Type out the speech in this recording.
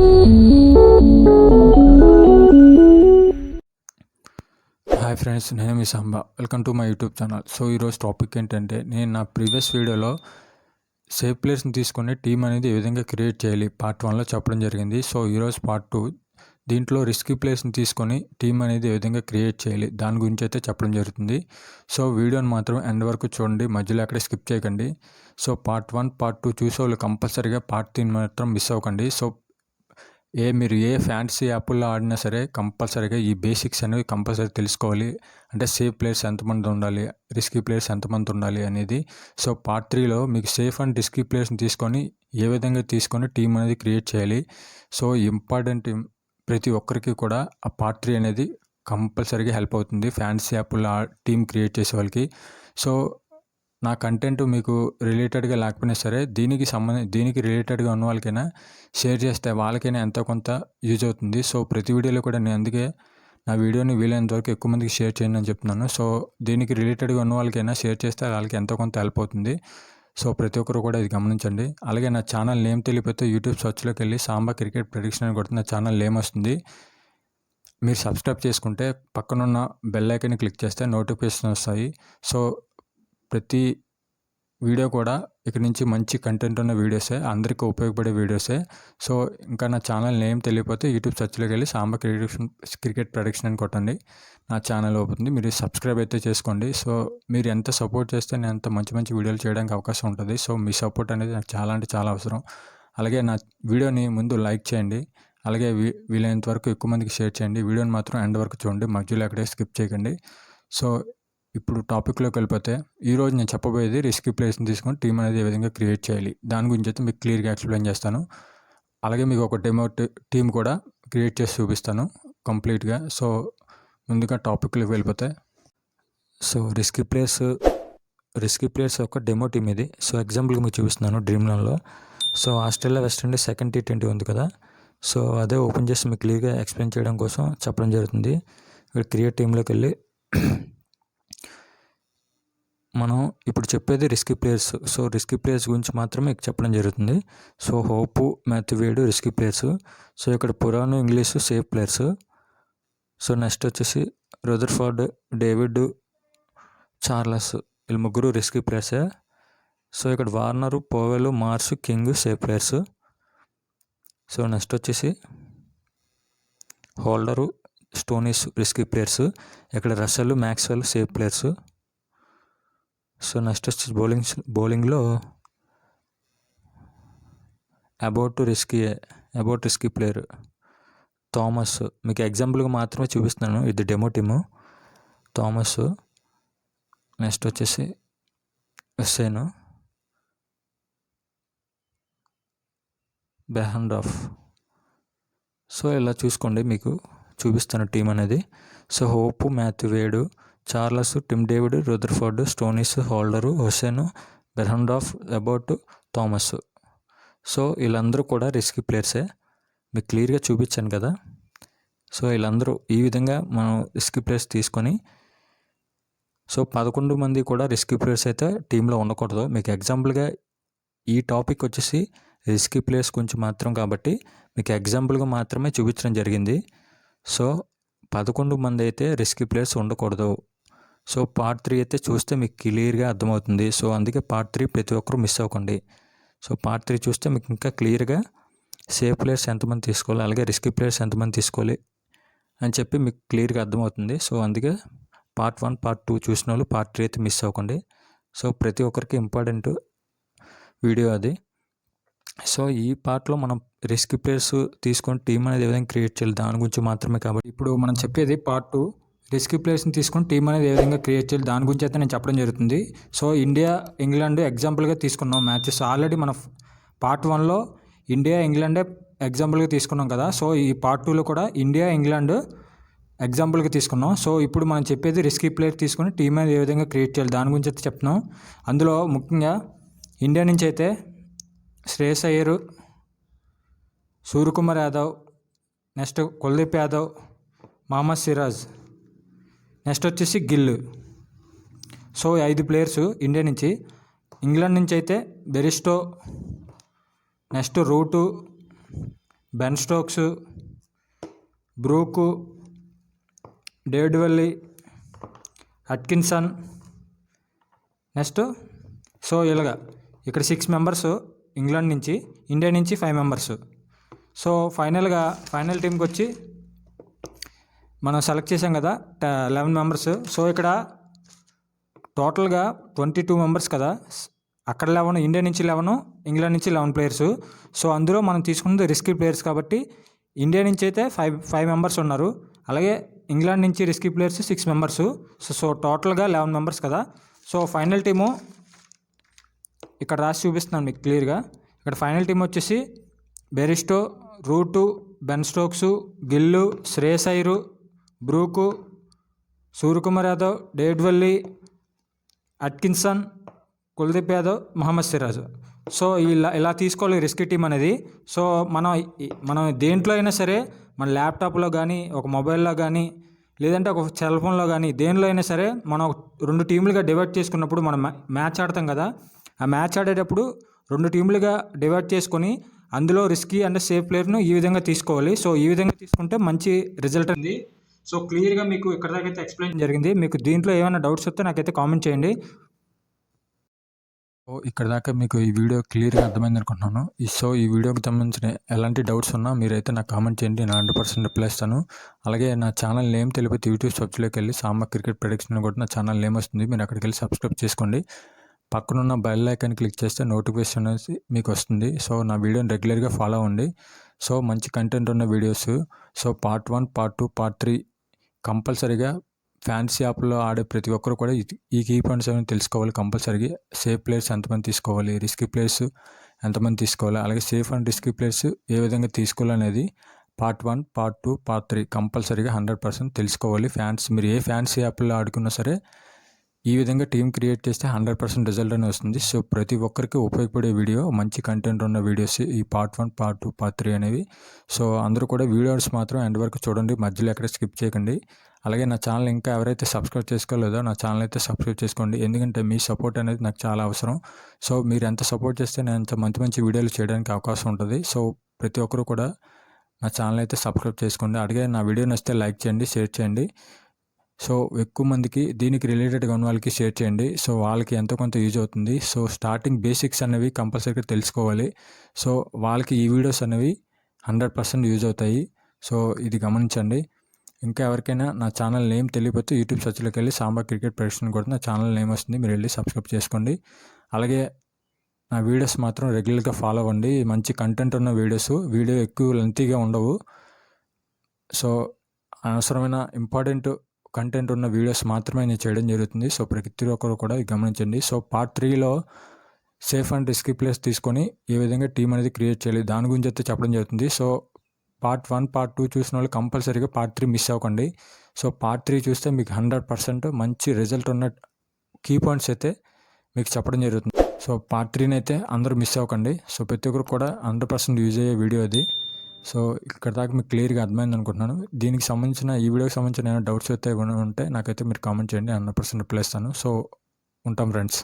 Hi friends, నేను మీ Samba. Welcome to my YouTube channel. So ఈరోజు టాపిక్ ఏంటంటే, నేను నా ప్రీవియస్ వీడియోలో సేఫ్ ప్లేయర్స్ని తీసుకొని టీం అనేది ఏ విధంగా క్రియేట్ చేయాలి పార్ట్ 1లో చెప్పడం జరిగింది. సో ఈరోజు పార్ట్ 2, దీంట్లో రిస్కీ ప్లేయర్స్ని తీసుకొని టీం అనేది ఏ విధంగా క్రియేట్ చేయాలి దాని గురించి అయితే చెప్పడం జరుగుతుంది. సో వీడియోని మాత్రం ఎండ్ వరకు చూడండి, మధ్యలో ఎక్కడ స్కిప్ చేయకండి. సో పార్ట్ 1, పార్ట్ 2 చూసే వాళ్ళు కంపల్సరీగా పార్ట్ 3 మాత్రం మిస్ అవ్వకండి. సో మీరు ఏ ఫ్యాంటసీ యాప్లో ఆడినా సరే కంపల్సరీగా ఈ బేసిక్స్ అనేవి కంపల్సరీ తెలుసుకోవాలి. అంటే సేఫ్ ప్లేయర్స్ ఎంతమంది ఉండాలి, రిస్కీ ప్లేయర్స్ ఎంతమంది ఉండాలి అనేది. సో పార్ట్ 3లో మీకు సేఫ్ అండ్ రిస్కీ ప్లేయర్స్ని తీసుకొని ఏ విధంగా తీసుకొని టీం అనేది క్రియేట్ చేయాలి. సో ఇంపార్టెంట్ ప్రతి ఒక్కరికి కూడా ఆ పార్ట్ 3 అనేది కంపల్సరీగా హెల్ప్ అవుతుంది ఫ్యాంటసీ యాప్లో టీం క్రియేట్ చేసే వాళ్ళకి. సో నా కంటెంట్ మీకు రిలేటెడ్గా లేకపోయినా సరే దీనికి రిలేటెడ్గా ఉన్న వాళ్ళకైనా షేర్ చేస్తే వాళ్ళకైనా ఎంతో కొంత యూజ్ అవుతుంది. సో ప్రతి వీడియోలో కూడా నేను అందుకే నా వీడియోని వీలైనంత వరకు ఎక్కువ మందికి షేర్ చేయండి అని చెప్తున్నాను. సో దీనికి రిలేటెడ్గా ఉన్న వాళ్ళకైనా షేర్ చేస్తే వాళ్ళకి ఎంతో కొంత హెల్ప్ అవుతుంది. సో ప్రతి ఒక్కరు కూడా ఇది గమనించండి. అలాగే నా ఛానల్ నేమ్ తెలియకపోతే యూట్యూబ్ సర్చ్లోకి వెళ్ళి సాంబా క్రికెట్ ప్రెడిక్షన్ అని కొడితే నా ఛానల్ నేమ్ వస్తుంది. మీరు సబ్స్క్రైబ్ చేసుకుంటే పక్కనున్న బెల్ ఐకాన్ని క్లిక్ చేస్తే నోటిఫికేషన్ వస్తాయి. సో ప్రతి వీడియో కూడా ఇక్కడ నుంచి మంచి కంటెంట్ ఉన్న వీడియోసే, అందరికీ ఉపయోగపడే వీడియోసే. సో ఇంకా నా ఛానల్ నేమ్ తెలియకపోతే యూట్యూబ్ సర్చ్లోకి వెళ్ళి సాంబా క్రికెట్ ప్రొడిక్షన్ అని కొట్టండి, నా ఛానల్ అవుతుంది. మీరు సబ్స్క్రైబ్ అయితే చేసుకోండి. సో మీరు ఎంత సపోర్ట్ చేస్తే నేను అంత మంచి మంచి వీడియోలు చేయడానికి అవకాశం ఉంటుంది. సో మీ సపోర్ట్ అనేది నాకు చాలా అంటే చాలా అవసరం. అలాగే నా వీడియోని ముందు లైక్ చేయండి, అలాగే వీలైనంత వరకు ఎక్కువ మందికి షేర్ చేయండి. వీడియోని మాత్రం ఎండ్ వరకు చూడండి, మధ్యలో ఎక్కడే స్కిప్ చేయకండి. సో ఇప్పుడు టాపిక్లోకి వెళ్ళిపోతే, ఈరోజు నేను చెప్పబోయేది రిస్కీ ప్లేయర్స్ని తీసుకొని టీం అనేది ఏ విధంగా క్రియేట్ చేయాలి దాని గురించి అయితే మీకు క్లియర్గా ఎక్స్ప్లెయిన్ చేస్తాను. అలాగే మీకు ఒక డెమో టీం కూడా క్రియేట్ చేసి చూపిస్తాను కంప్లీట్గా. సో ముందుగా టాపిక్లోకి వెళ్ళిపోతే, సో రిస్కీ ప్లేయర్స్ ఒక డెమో టీం ఇది. సో ఎగ్జాంపుల్గా మీకు చూపిస్తున్నాను డ్రీమ్11లో. So Australia West Indies second T20 ఉంది కదా, సో అదే ఓపెన్ చేసి మీకు క్లియర్గా ఎక్స్ప్లెయిన్ చేయడం కోసం చెప్పడం జరుగుతుంది. ఇక్కడ క్రియేట్ టీంలోకి వెళ్ళి మనం ఇప్పుడు చెప్పేది risky players. So risky players గురించి మాత్రమే మీకు చెప్పడం జరుగుతుంది. So Hope, Matthew Wade risky players. So ఇక్కడ Pooran, Inglis safe players. So next వచ్చేసి రదర్ఫోర్డ్, డేవిడ్, చార్లెస్, వీళ్ళు ముగ్గురు రిస్కీ ప్లేయర్సే. సో ఇక్కడ Warner, Powell, Marsh, King safe players. So next వచ్చేసి హోల్డరు, స్టోనీస్ రిస్కీ ప్లేయర్స్. ఇక్కడ Russell, Maxwell safe players. So next వచ్చి బౌలింగ్లో అబౌట్ రిస్కీ ప్లేయర్ థామస్. మీకు ఎగ్జాంపుల్గా మాత్రమే చూపిస్తున్నాను, ఇది డెమో టీము. థామస్. నెక్స్ట్ వచ్చేసి హుస్సేన్, బెహండాఫ్. సో ఇలా చూసుకోండి, మీకు చూపిస్తాను టీం అనేది. So Hope, Matthew Wade, Charles, Tim David, Rutherford, Stoinis, Holder, Hosein, Behrendorff, Abbott, Thomas. So వీళ్ళందరూ కూడా రిస్కీ ప్లేయర్సే, మీకు క్లియర్గా చూపించాను కదా. సో వీళ్ళందరూ ఈ విధంగా మనం రిస్కీ ప్లేయర్స్ తీసుకొని, సో 11 మంది కూడా రిస్కీ ప్లేయర్స్ అయితే టీంలో ఉండకూడదు. మీకు ఎగ్జాంపుల్గా ఈ టాపిక్ వచ్చేసి రిస్కీ ప్లేయర్స్ గురించి మాత్రం కాబట్టి మీకు ఎగ్జాంపుల్గా మాత్రమే చూపించడం జరిగింది. సో 11 మంది అయితే రిస్కీ ప్లేయర్స్ ఉండకూడదు. సో పార్ట్ 3 అయితే చూస్తే మీకు క్లియర్గా అర్థమవుతుంది. సో అందుకే పార్ట్ 3 ప్రతి ఒక్కరు మిస్ అవ్వకండి. సో పార్ట్ 3 చూస్తే మీకు ఇంకా క్లియర్గా సేఫ్ ప్లేయర్స్ ఎంతమంది తీసుకోవాలి, అలాగే రిస్కీ ప్లేయర్స్ ఎంతమంది తీసుకోవాలి అని చెప్పి మీకు క్లియర్గా అర్థమవుతుంది. సో అందుకే పార్ట్ 1, పార్ట్ 2 చూసిన వాళ్ళు పార్ట్ 3 అయితే మిస్ అవ్వకండి. సో ప్రతి ఒక్కరికి ఇంపార్టెంట్ వీడియో అది. సో ఈ పార్ట్లో మనం రిస్కీ ప్లేయర్స్ తీసుకొని టీం అనేది ఏ విధంగా క్రియేట్ చేయాలి దాని గురించి మాత్రమే. కాబట్టి ఇప్పుడు మనం చెప్పేది పార్ట్ 2, రిస్కీ ప్లేయర్స్ని తీసుకొని టీం అనేది ఏ విధంగా క్రియేట్ చేయాలి దాని గురించి అయితే నేను చెప్పడం జరుగుతుంది. సో ఇండియా, ఇంగ్లాండ్ ఎగ్జాంపుల్గా తీసుకున్నాం మ్యాచెస్. ఆల్రెడీ మన పార్ట్ 1లో ఇండియా, ఇంగ్లాండే ఎగ్జాంపుల్గా తీసుకున్నాం కదా. సో ఈ పార్ట్ 2లో కూడా ఇండియా, ఇంగ్లాండ్ ఎగ్జాంపుల్గా తీసుకున్నాం. సో ఇప్పుడు మనం చెప్పేది రిస్కీ ప్లేయర్ తీసుకొని టీం అనేది ఏ విధంగా క్రియేట్ చేయాలి దాని గురించి అయితే చెప్తున్నాం. అందులో ముఖ్యంగా ఇండియా నుంచి అయితే శ్రేయస్ అయ్యర్, సూర్యకుమార్ యాదవ్, నెక్స్ట్ కుల్దీప్ యాదవ్, మహమ్మద్ సిరాజ్, నెక్స్ట్ వచ్చేసి గిల్. సో 5 ప్లేయర్స్ ఇండియా నుంచి. ఇంగ్లాండ్ నుంచి అయితే Bairstow, next Root, Ben Stokes, Brook, David Willey, Atkinson. Next so ఇలాగా ఇక్కడ 6 మెంబర్స్ ఇంగ్లాండ్ నుంచి, ఇండియా నుంచి 5 మెంబర్స్. సో ఫైనల్ టీంకి వచ్చి మనం సెలెక్ట్ చేసాం కదా 11 మెంబర్స్. సో ఇక్కడ టోటల్గా 22 మెంబర్స్ కదా, అక్కడ 11, ఇండియా నుంచి 11, ఇంగ్లాండ్ నుంచి 11 ప్లేయర్స్. సో అందులో మనం తీసుకున్నది రిస్కీ ప్లేయర్స్ కాబట్టి ఇండియా నుంచి అయితే 5 మెంబర్స్ ఉన్నారు, అలాగే ఇంగ్లాండ్ నుంచి రిస్కీ ప్లేయర్స్ 6 మెంబర్స్. సో టోటల్గా 11 మెంబర్స్ కదా. సో ఫైనల్ టీము ఇక్కడ రాసి చూపిస్తున్నాను మీకు క్లియర్గా. ఇక్కడ ఫైనల్ టీం వచ్చేసి బెరిస్టో, route, Ben Stokes, Gill, Shreyas Iyer, Brook, Suryakumar Yadav, David Willey, Atkinson, Kuldeep Yadav, Mohammed Siraj. So ఇలా తీసుకోవాలి రిస్కీ టీం అనేది. సో మనం దేంట్లో అయినా సరే, మన ల్యాప్టాప్లో కానీ, ఒక మొబైల్లో కానీ, లేదంటే ఒక సెల్ ఫోన్లో కానీ, దేనిలో అయినా సరే మనం 2 టీములుగా డివైడ్ చేసుకున్నప్పుడు మనం మ్యాచ్ ఆడతాం కదా. ఆ మ్యాచ్ ఆడేటప్పుడు 2 టీములుగా డివైడ్ చేసుకొని అందులో రిస్కీ అండ్ సేఫ్ ప్లేయర్ను ఈ విధంగా తీసుకోవాలి. సో ఈ విధంగా తీసుకుంటే మంచి రిజల్ట్ ఉంది. సో క్లియర్గా మీకు ఇక్కడ దాకా అయితే ఎక్స్ప్లెయిన్ జరిగింది. మీకు దీంట్లో ఏమైనా డౌట్స్ వస్తే నాకైతే కామెంట్ చేయండి. ఇక్కడ దాకా మీకు ఈ వీడియో క్లియర్గా అర్థమైంది అనుకుంటున్నాను. సో ఈ వీడియోకి సంబంధించిన ఎలాంటి డౌట్స్ ఉన్నా మీరైతే నాకు కామెంట్ చేయండి, నేను 100% రిప్లై ఇస్తాను. అలాగే నా ఛానల్ నేమ్ తెలిపితే యూట్యూబ్ సబ్స్లోకి వెళ్ళి సాంబ క్రికెట్ ప్రెడిక్షన్ కూడా నా ఛానల్ నేమ్ వస్తుంది, మీరు అక్కడికి వెళ్ళి సబ్స్క్రైబ్ చేసుకోండి. పక్కనున్న బెల్ ఐకాన్ క్లిక్ చేస్తే నోటిఫికేషన్ అనేది మీకు వస్తుంది. సో నా వీడియోని రెగ్యులర్గా ఫాలో అవ్వండి. సో మంచి కంటెంట్ ఉన్న videos. So part 1, part 2, part 3 కంపల్సరీగా ఫ్యాన్సీ యాప్లో ఆడే ప్రతి ఒక్కరు కూడా ఈ కీ పాయింట్స్ అనేవి తెలుసుకోవాలి కంపల్సరీగా. సేఫ్ ప్లేయర్స్ ఎంతమంది తీసుకోవాలి, రిస్కీ ప్లేయర్స్ ఎంతమంది తీసుకోవాలి, అలాగే సేఫ్ అండ్ రిస్కీ ప్లేయర్స్ ఏ విధంగా తీసుకోవాలనేది పార్ట్ 1, పార్ట్ 2, పార్ట్ 3 కంపల్సరీగా 100% తెలుసుకోవాలి. మీరు ఏ ఫ్యాన్సీ యాప్లో ఆడుకున్నా సరే ఈ విధంగా టీం క్రియేట్ చేస్తే 100% రిజల్ట్ అనేది వస్తుంది. సో ప్రతి ఒక్కరికి ఉపయోగపడే వీడియో, మంచి కంటెంట్ ఉన్న వీడియోస్ ఈ పార్ట్ 1, పార్ట్ 2, పార్ట్ 3 అనేవి. సో అందరూ కూడా వీడియోస్ మాత్రం ఎండ్ వరకు చూడండి, మధ్యలో ఎక్కడ స్కిప్ చేయకండి. అలాగే నా ఛానల్ ఇంకా ఎవరైతే సబ్స్క్రైబ్ చేసుకోలేదో నా ఛానల్ అయితే సబ్స్క్రైబ్ చేసుకోండి, ఎందుకంటే మీ సపోర్ట్ అనేది నాకు చాలా అవసరం. సో మీరు ఎంత సపోర్ట్ చేస్తే నేను అంత మంచి వీడియోలు చేయడానికి అవకాశం ఉంటుంది. సో ప్రతి ఒక్కరు కూడా నా ఛానల్ అయితే సబ్స్క్రైబ్ చేసుకోండి. అలాగే నా వీడియో నచ్చితే లైక్ చేయండి, షేర్ చేయండి. సో ఎక్కువ మందికి దీనికి రిలేటెడ్గా ఉన్న వాళ్ళకి షేర్ చేయండి. సో వాళ్ళకి ఎంతో కొంత యూజ్ అవుతుంది. సో స్టార్టింగ్ బేసిక్స్ అనేవి కంపల్సరీగా తెలుసుకోవాలి. సో వాళ్ళకి ఈ వీడియోస్ అనేవి 100% యూజ్ అవుతాయి. సో ఇది గమనించండి. ఇంకా ఎవరికైనా నా ఛానల్ నేమ్ తెలియకపోతే యూట్యూబ్ సెర్చ్లోకి వెళ్ళి సాంబా క్రికెట్ ప్రెడిక్షన్ కూడా నా ఛానల్ నేమ్ వస్తుంది, మీరు వెళ్ళి సబ్స్క్రైబ్ చేసుకోండి. అలాగే నా వీడియోస్ మాత్రం రెగ్యులర్గా ఫాలో అవ్వండి. మంచి కంటెంట్ ఉన్న వీడియో ఎక్కువ లెంతీగా ఉండవు. సో అనవసరమైన ఇంపార్టెంట్ కంటెంట్ ఉన్న వీడియోస్ మాత్రమే నేను చేయడం జరుగుతుంది. సో ప్రతి ఒక్కరు కూడా గమనించండి. సో పార్ట్ 3లో సేఫ్ అండ్ రిస్కీ ప్లేయర్స్ తీసుకొని ఏ విధంగా టీం అనేది క్రియేట్ చేయాలి దాని గురించి అయితే చెప్పడం జరుగుతుంది. సో పార్ట్ 1, పార్ట్ 2 చూసిన వాళ్ళు కంపల్సరీగా పార్ట్ 3 మిస్ అవ్వకండి. సో పార్ట్ 3 చూస్తే మీకు 100% మంచి రిజల్ట్ ఉన్న కీ పాయింట్స్ అయితే మీకు చెప్పడం జరుగుతుంది. సో పార్ట్ 3 అయితే అందరూ మిస్ అవ్వకండి. సో ప్రతి ఒక్కరు కూడా 100% యూజ్ అయ్యే వీడియో అది. సో ఇక్కడ దాకా మీకు క్లియర్గా అర్థమైంది అనుకుంటున్నాను. దీనికి సంబంధించిన ఈ వీడియోకి సంబంధించిన ఏమైనా డౌట్స్ అయితే ఉంటే నాకైతే మీరు కామెంట్ చేయండి, 100% రిప్లై ఇస్తాను. సో ఉంటాం ఫ్రెండ్స్.